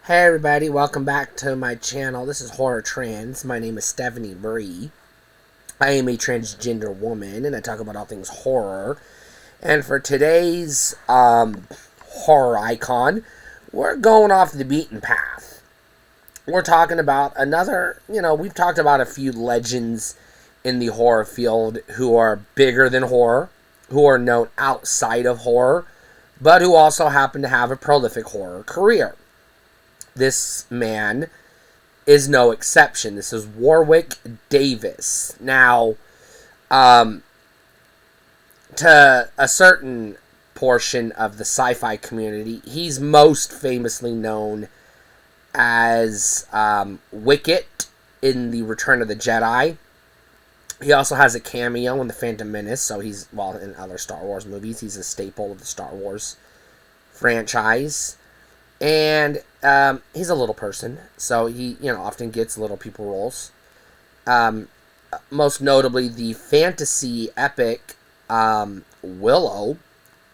Hey everybody, welcome back to my channel. This is Horror Trans. My name is Stephanie Bree. I am a transgender woman and I talk about all things horror. And for today's horror icon, we're going off the beaten path. We're talking about we've talked about a few legends in the horror field who are bigger than horror, who are known outside of horror, but who also happen to have a prolific horror career. This man is no exception. This is Warwick Davis. Now, to a certain portion of the sci-fi community, he's most famously known as Wicket in The Return of the Jedi. He also has a cameo in The Phantom Menace, so in other Star Wars movies. He's a staple of the Star Wars franchise. And he's a little person, so he, often gets little people roles. Most notably, the fantasy epic Willow,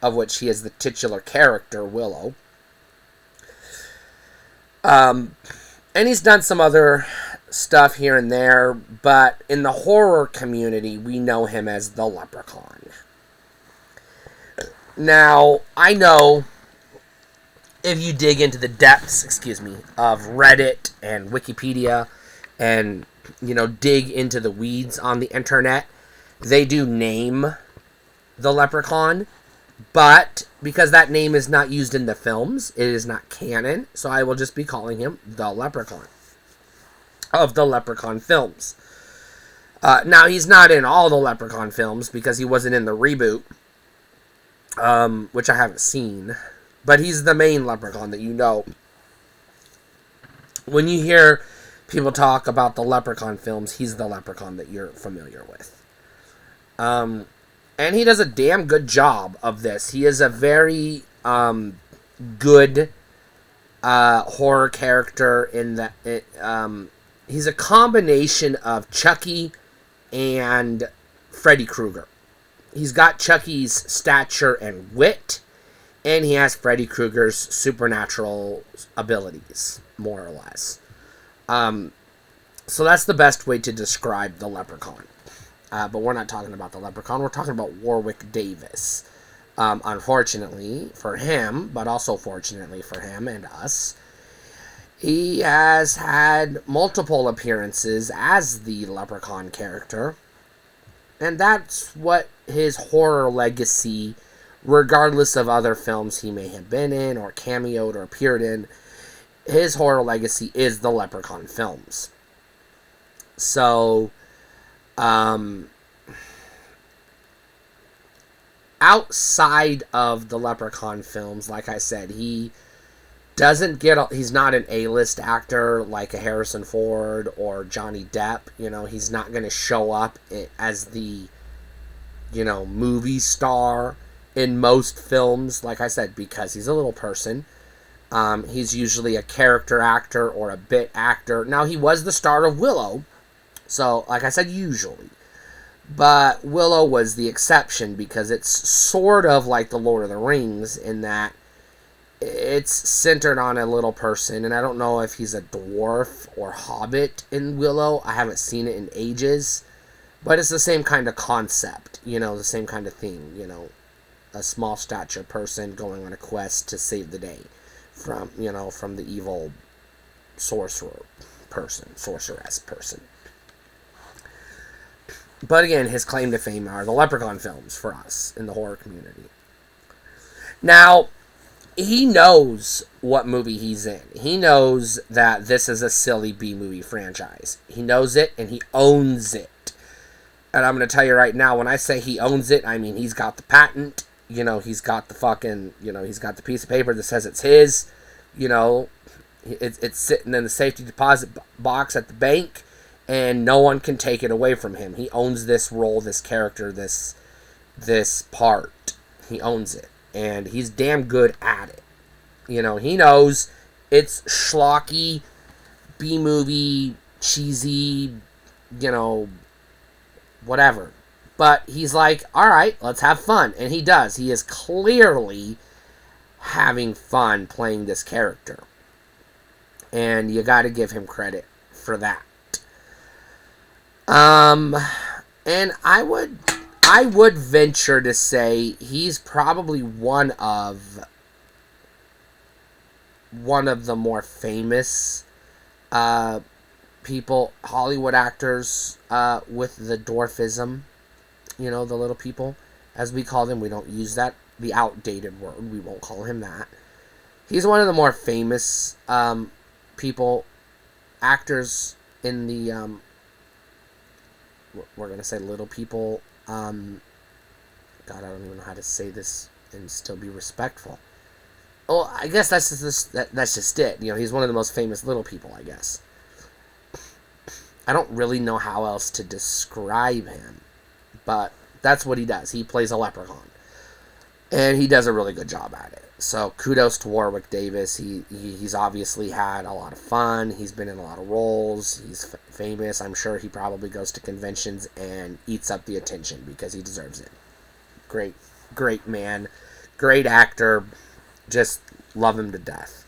of which he is the titular character, Willow. And he's done some other stuff here and there, but in the horror community, we know him as the Leprechaun. Now, I know if you dig into the depths, of Reddit and Wikipedia and, dig into the weeds on the internet, they do name the Leprechaun, but because that name is not used in the films, it is not canon, so I will just be calling him the Leprechaun of the Leprechaun films. Now, he's not in all the Leprechaun films because he wasn't in the reboot, which I haven't seen. But he's the main Leprechaun that you know. When you hear people talk about the Leprechaun films, he's the Leprechaun that you're familiar with. And he does a damn good job of this. He is a very good horror character in that he's a combination of Chucky and Freddy Krueger. He's got Chucky's stature and wit, and he has Freddy Krueger's supernatural abilities, more or less. So that's the best way to describe the Leprechaun. But we're not talking about the Leprechaun. We're talking about Warwick Davis. Unfortunately for him, but also fortunately for him and us, he has had multiple appearances as the Leprechaun character. And that's what his horror legacy, regardless of other films he may have been in or cameoed or appeared in, his horror legacy is the Leprechaun films. So, outside of the Leprechaun films, like I said, he's not an A-list actor like a Harrison Ford or Johnny Depp. He's not going to show up as the, movie star in most films, like I said, because he's a little person. He's usually a character actor or a bit actor. Now, he was the star of Willow, so, like I said, usually. But Willow was the exception because it's sort of like The Lord of the Rings in that it's centered on a little person, and I don't know if he's a dwarf or hobbit in Willow. I haven't seen it in ages, but it's the same kind of concept, the same kind of thing, a small stature person going on a quest to save the day from the evil sorceress person. But again, his claim to fame are the Leprechaun films for us in the horror community. Now, he knows what movie he's in. He knows that this is a silly B-movie franchise. He knows it, and he owns it. And I'm going to tell you right now, when I say he owns it, I mean he's got the patent. He's got the fucking, he's got the piece of paper that says it's his. It's sitting in the safety deposit box at the bank, and no one can take it away from him. He owns this role, this character, this part. He owns it. And he's damn good at it. He knows it's schlocky, B-movie, cheesy, whatever. But he's like, alright, let's have fun. And he does. He is clearly having fun playing this character. And you got to give him credit for that. And I would venture to say he's probably one of the more famous people, Hollywood actors, with the dwarfism. You know, the little people, as we call them. We don't use that, the outdated word. We won't call him that. He's one of the more famous people, actors in the, we're going to say little people. God, I don't even know how to say this and still be respectful. Well, I guess that's just it. You know, he's one of the most famous little people, I guess. I don't really know how else to describe him, but that's what he does. He plays a leprechaun, and he does a really good job at it. So kudos to Warwick Davis. He's obviously had a lot of fun. He's been in a lot of roles. He's famous. I'm sure he probably goes to conventions and eats up the attention because he deserves it. Great man. Great actor. Just love him to death.